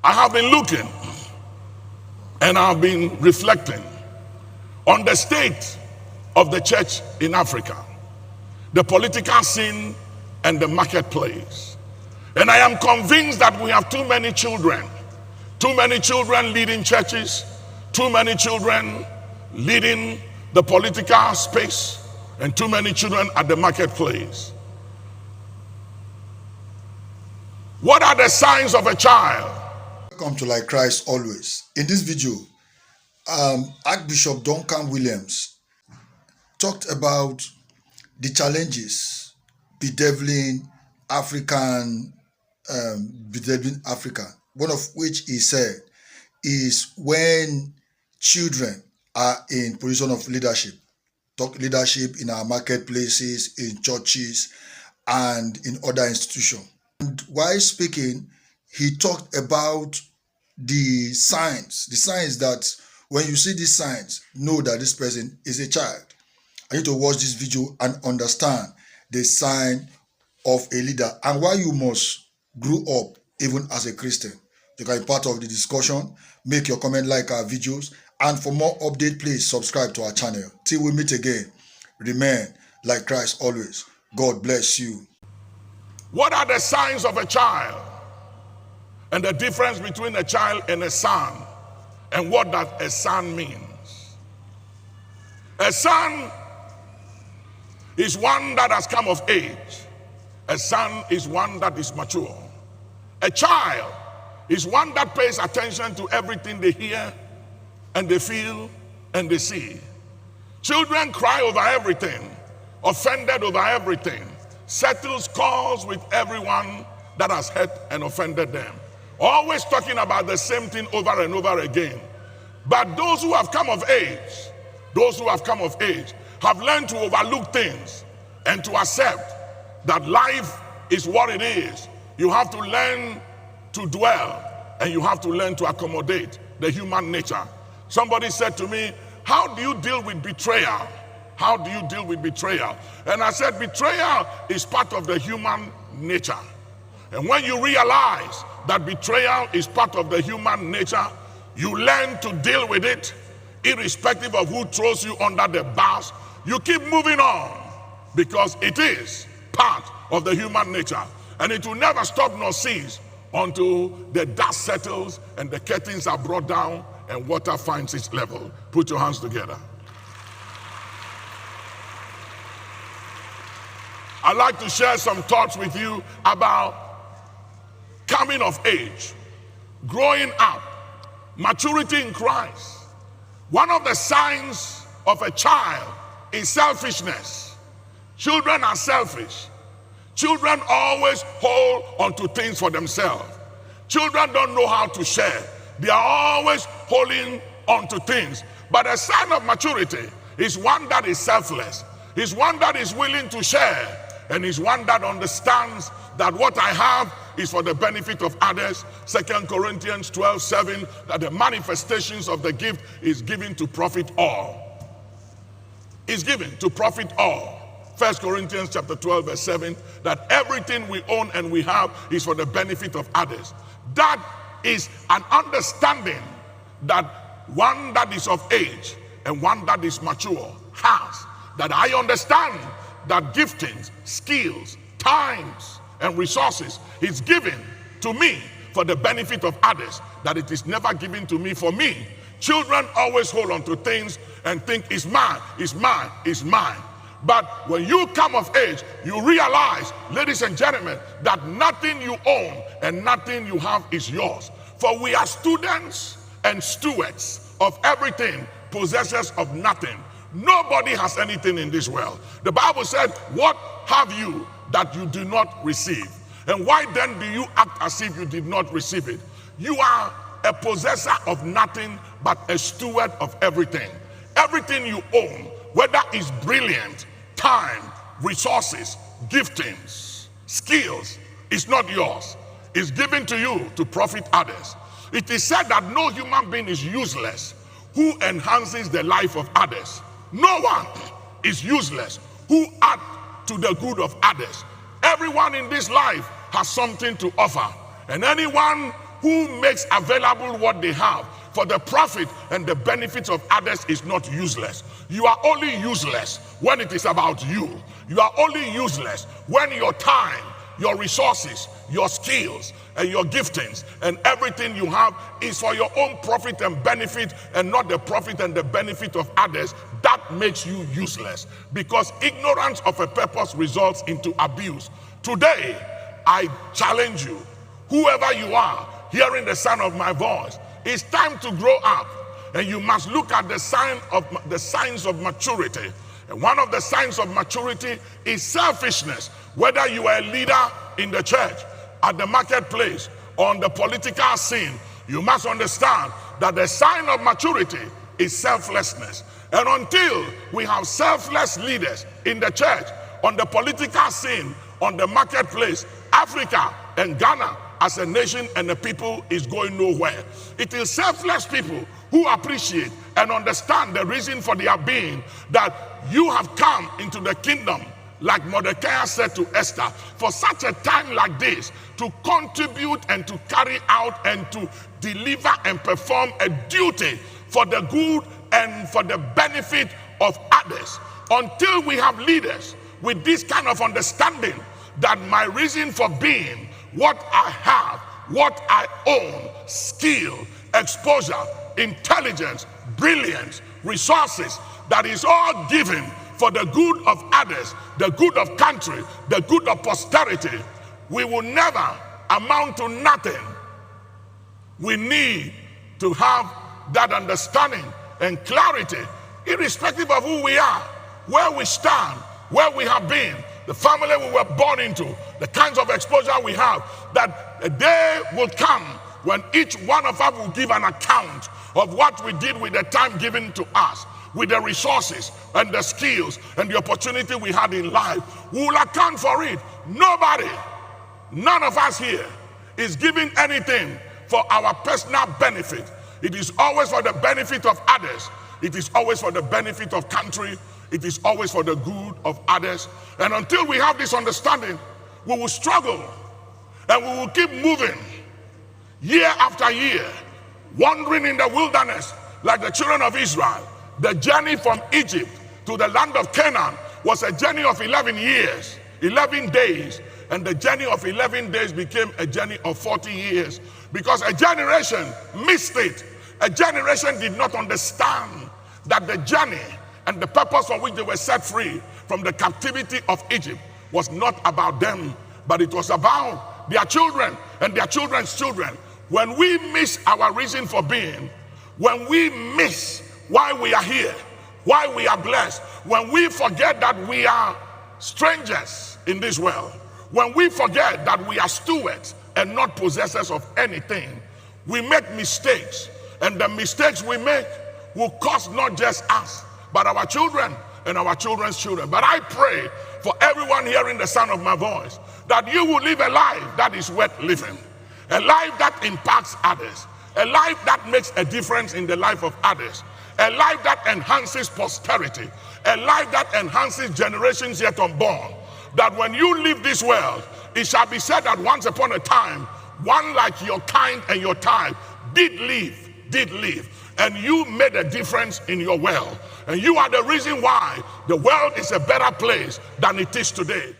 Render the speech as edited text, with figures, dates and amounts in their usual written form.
I have been looking and I've been reflecting on the state of the church in Africa, the political scene and the marketplace. And I am convinced that we have too many children leading churches, too many children leading the political space, and too many children at the marketplace. What are the signs of a child? Welcome to Like Christ Always. In this video, Archbishop Duncan-Williams talked about the challenges bedeviling Africa. One of which he said is when children are in position of leadership. Talk leadership in our marketplaces, in churches, and in other institutions. And while speaking, he talked about the signs that when you see these signs, know that this person is a child. I need to watch this video and understand the sign of a leader and why you must grow up even as a Christian. You can be part of the discussion, make your comment, like our videos, and for more update, please subscribe to our channel. Till we meet again, remain like Christ always. God bless you. What are the signs of a child? And the difference between a child and a son, and what does a son means? A son is one that has come of age. A son is one that is mature. A child is one that pays attention to everything they hear and they feel and they see. Children cry over everything, offended over everything, settles scores with everyone that has hurt and offended them. Always talking about the same thing over and over again. But those who have come of age, have learned to overlook things and to accept that life is what it is. You have to learn to dwell and you have to learn to accommodate the human nature. Somebody said to me, how do you deal with betrayal? How do you deal with betrayal? And I said, betrayal is part of the human nature. And when you realize that betrayal is part of the human nature, you learn to deal with it, irrespective of who throws you under the bus. You keep moving on because it is part of the human nature. And it will never stop nor cease until the dust settles and the curtains are brought down and water finds its level. Put your hands together. I'd like to share some thoughts with you about coming of age, growing up, maturity in Christ. One of the signs of a child is selfishness. Children are selfish. Children always hold onto things for themselves. Children don't know how to share. They are always holding onto things. But a sign of maturity is one that is selfless. Is one that is willing to share. And is one that understands that what I have is for the benefit of others. 2 Corinthians 12:7, that the manifestations of the gift is given to profit all. Is given to profit all. 1 Corinthians chapter 12 verse 7, that everything we own and we have is for the benefit of others. That is an understanding that one that is of age and one that is mature has. That I understand that giftings, skills, times, and resources is given to me for the benefit of others, that it is never given to me for me. Children always hold on to things and think it's mine, it's mine, it's mine. But when you come of age, you realize, ladies and gentlemen, that nothing you own and nothing you have is yours. For we are students and stewards of everything, possessors of nothing. Nobody has anything in this world. The Bible said, what have you that you do not receive? And why then do you act as if you did not receive it? You are a possessor of nothing, but a steward of everything. Everything you own, whether it's brilliant, time, resources, giftings, skills, is not yours. It's given to you to profit others. It is said that no human being is useless who enhances the life of others. No one is useless who adds to the good of others. Everyone in this life has something to offer. And anyone who makes available what they have for the profit and the benefit of others is not useless. You are only useless when it is about you. You are only useless when your time, your resources, your skills, and your giftings, and everything you have is for your own profit and benefit, and not the profit and the benefit of others. That makes you useless, because ignorance of a purpose results into abuse. Today, I challenge you, whoever you are, hearing the sound of my voice, it's time to grow up, and you must look at the signs of maturity. And one of the signs of maturity is selfishness. Whether you are a leader in the church, at the marketplace, or on the political scene, you must understand that the sign of maturity is selflessness. And until we have selfless leaders in the church, on the political scene, on the marketplace, Africa and Ghana as a nation and a people is going nowhere. It is selfless people who appreciate and understand the reason for their being, that you have come into the kingdom, like Mordecai said to Esther, for such a time like this, to contribute and to carry out and to deliver and perform a duty for the good and for the benefit of others. Until we have leaders with this kind of understanding, that my reason for being, what I have, what I own, skill, exposure, intelligence, brilliance, resources, that is all given for the good of others, the good of country, the good of posterity, we will never amount to nothing. We need to have that understanding and clarity, irrespective of who we are, where we stand, where we have been, the family we were born into, the kinds of exposure we have, that a day will come when each one of us will give an account of what we did with the time given to us, with the resources and the skills and the opportunity we had in life. We will account for it. Nobody, none of us here is giving anything for our personal benefit. It is always for the benefit of others. It is always for the benefit of country. It is always for the good of others. And until we have this understanding, we will struggle and we will keep moving year after year, wandering in the wilderness like the children of Israel. The journey from Egypt to the land of Canaan was a journey of 11 years, 11 days. And the journey of 11 days became a journey of 40 years, because a generation missed it. A generation did not understand that the journey and the purpose for which they were set free from the captivity of Egypt was not about them, but it was about their children and their children's children. When we miss our reason for being, when we miss why we are here, why we are blessed, when we forget that we are strangers in this world, when we forget that we are stewards and not possessors of anything, we make mistakes, and the mistakes we make will cost not just us, but our children and our children's children. But I pray for everyone hearing the sound of my voice, that you will live a life that is worth living, a life that impacts others, a life that makes a difference in the life of others, a life that enhances posterity, a life that enhances generations yet unborn. That when you leave this world, it shall be said that once upon a time, one like your kind and your type did live, and you made a difference in your world. And you are the reason why the world is a better place than it is today.